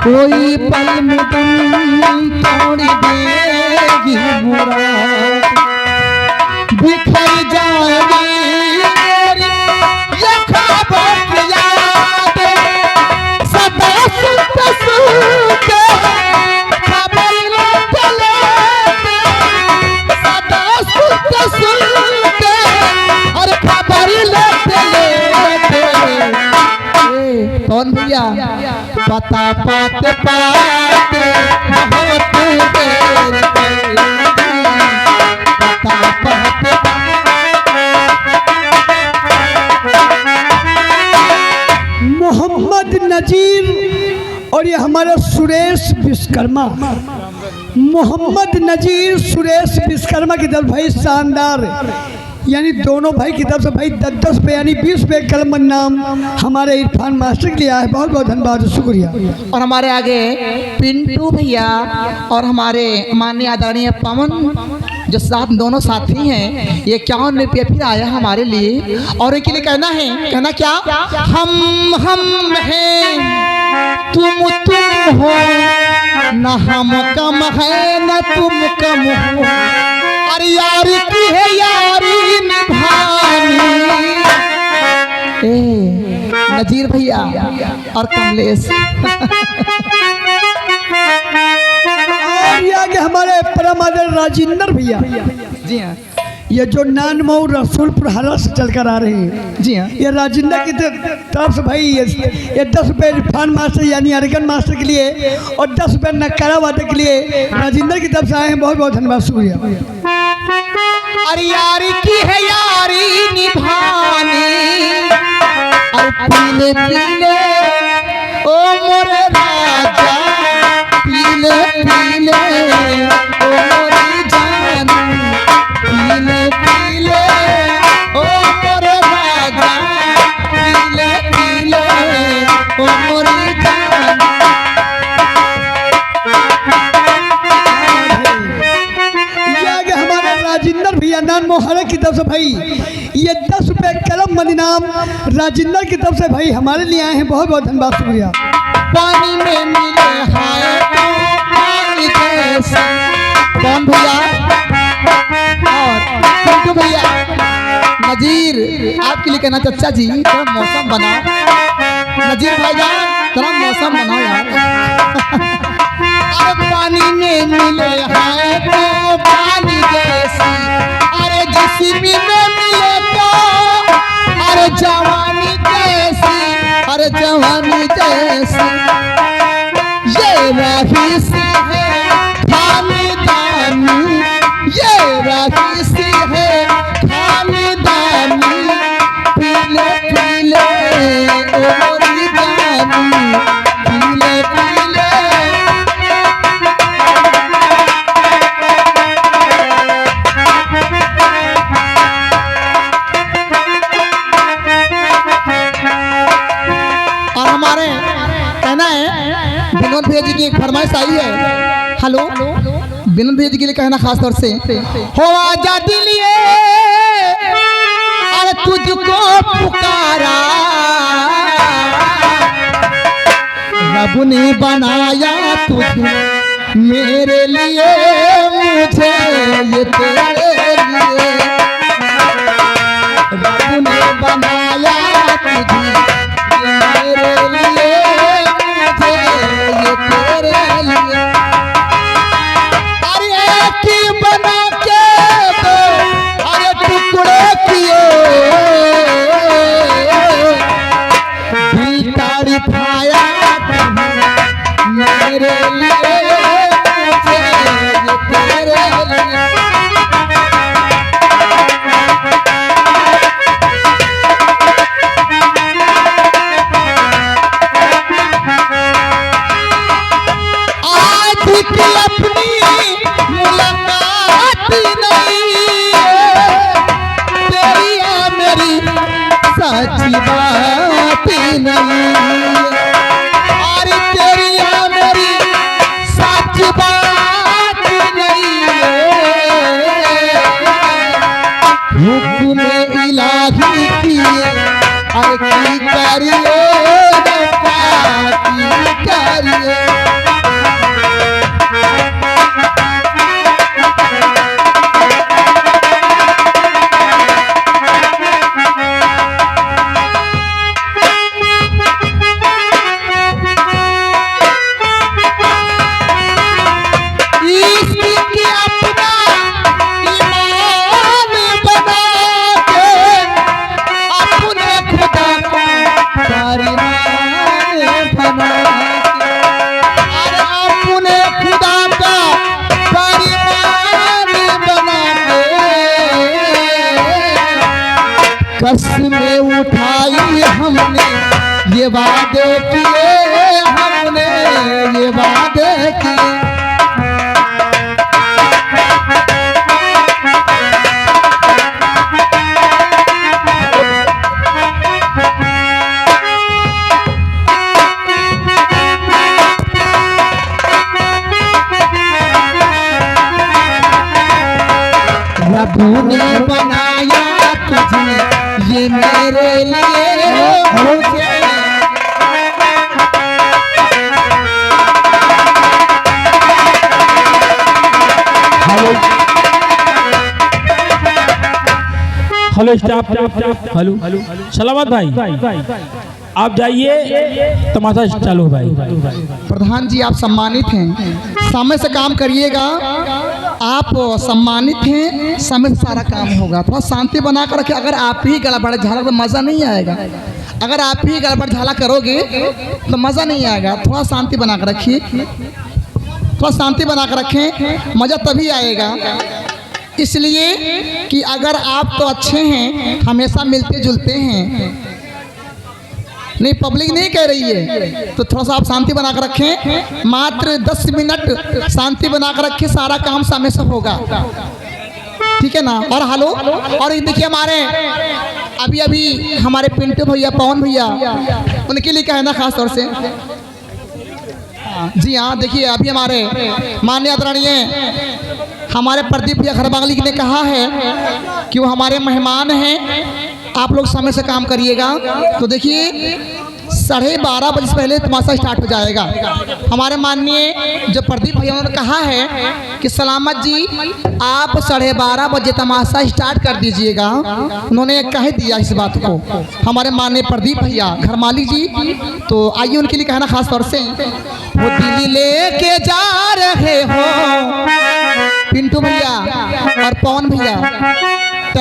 कोई पल में तुम तोड़ देगी मुराद, बिखर जाएगी मेरी ये ख्वाबों की याद, सदा सुनते सुनते खबर लेते लेते, सदा सुनते सुनते और खबर लेते लेते। कौन भैया? पता पाते पाते बहुत देर कर दी, पता पाते मोहम्मद नजीर और ये हमारा सुरेश विश्वकर्मा, मोहम्मद नजीर सुरेश विश्वकर्मा की तरफ भाई शानदार, यानी दोनों भाई की तरफ से भाई 10-10 पे यानी 20 पे कलम नाम हमारे इरफान मास्टर के लिए आया है। बहुत बहुत धन्यवाद, शुक्रिया। और हमारे आगे पिंटू भैया और हमारे माननीय आदरणीय पवन जो साथ दोनों साथी हैं, ये 51 रुपये फिर आया हमारे लिए। और इनके लिए कहना है, कहना क्या? हम हैं तुम हो, न हम कम है न तुम कम हो, अरे यारी की है यारी निभानी। नजीर भैया और कमलेश और ये आगे हमारे परम आदरणीय राजेंद्र भैया, जी हाँ, ये जो नानमऊ रसूलपुर हारा से चलकर आ रहे हैं, जी हाँ, ये राजेंद्र की तरफ से भाई ये 10 रुपये इरफान मास्टर यानी अरगन मास्टर के लिए और 10 रुपये नकारा वादक के लिए राजेंद्र की तरफ से आए हैं। बहुत बहुत धन्यवाद, शुक्रिया। अरे यारी की है यारी निभानी, और पीले पीले ओ मोरे राजा, पीले पीले ओ मोरी जान, पीले पीले ओ मोरे राजा, पीले पीले ओ मोरी जान। ये आगे हमारे राजेंद्र भैया नान मोहरा की तरफ से भाई ये 10 रुपये कलम मदीनाम राजेंद्र की तरफ से भाई हमारे लिए आए हैं। बहुत बहुत धन्यवाद, शुक्रिया। पानी में मिले हाय तो पानी जैसा। कौन भैया? और पिंटू भैया। नजीर आपके लिए कहना चाचा जी, थोड़ा मौसम बनाओ। नजीर भाईजान थोड़ा मौसम बनाओ यार। अरे पानी में मिले हाय तो पानी जैसी, अरे जिस्म में मिले तो अरे जवानी जैसी, अरे जवानी जैसी। ये राही सी है खानदानी, ये राही सी है खानदानी, पीले पीले ओ मोरी जानी, पीले पीले। और हमारे कहना है विनोद भैया जी की एक फरमाइश आई है। हेलो विनोद भैया जी के लिए कहना खास तौर से, हो आजादी लिए अरे तुझको पुकारा, रब ने बनाया तुझे मेरे लिए, मुझे ये तेरे लिए, रब ने बनाया तुझे मेरे लिए, मुझे ये तेरे लिए। अरे एक ही बना के दो अरे टुकड़े किए, दिल तारीफाया मेरे लिए, मुझे ये तेरे लिए। सच्ची बात नहीं, और तेरी मेरी सच बात नहीं, हुक्म इलाही की अरे की करिए, की करिए। हमारी माँ ने बना के। अरे अपने खुदा का परिवार बना के कसमें उठाई हमने, ये वादे किए हमने, ये वादे किए। प्रभु ने बनाया तुझे, ये मेरे लिए मुझे। हेलो स्टाफ, हेलो सलामत भाई, आप जाइए, तमाशा चालू भाई। प्रधान जी आप सम्मानित हैं, समय से काम करिएगा। आप सम्मानित हैं, समय से सारा काम होगा। थोड़ा शांति बना कर रखिए। अगर आप ही गड़बड़ झाला तो मज़ा नहीं आएगा। अगर आप ही गड़बड़ झाला करोगे तो मज़ा नहीं आएगा। थोड़ा शांति बना कर रखिए, थोड़ा शांति बना कर रखें, मज़ा तभी आएगा। इसलिए कि अगर आप तो अच्छे हैं, हमेशा मिलते जुलते हैं, नहीं पब्लिक नहीं कह रही है, तो थोड़ा सा आप शांति बनाकर रखें। मात्र 10 मिनट शांति बनाकर रखें, सारा काम समय से होगा, ठीक है ना। और हेलो, और देखिए हमारे अभी अभी हमारे पिंटू भैया, पवन भैया, उनके लिए कहना खास तौर से। जी हाँ, देखिए अभी हमारे माननीय आदरणीय हमारे प्रदीप भैया खरबागली ने कहा है कि वो हमारे मेहमान हैं, आप लोग समय से काम करिएगा। तो देखिए 12:30 बजे से पहले तमाशा स्टार्ट हो जाएगा। हमारे माननीय जो प्रदीप भैया उन्होंने कहा है कि सलामत जी आप 12:30 बजे तमाशा स्टार्ट कर दीजिएगा। उन्होंने कह दिया इस बात को हमारे माननीय प्रदीप भैया घर मालिक जी। तो आइए उनके लिए कहना खास तौर से, वो दिल्ली लेके जा रहे हो पिंटू भैया और पवन भैया,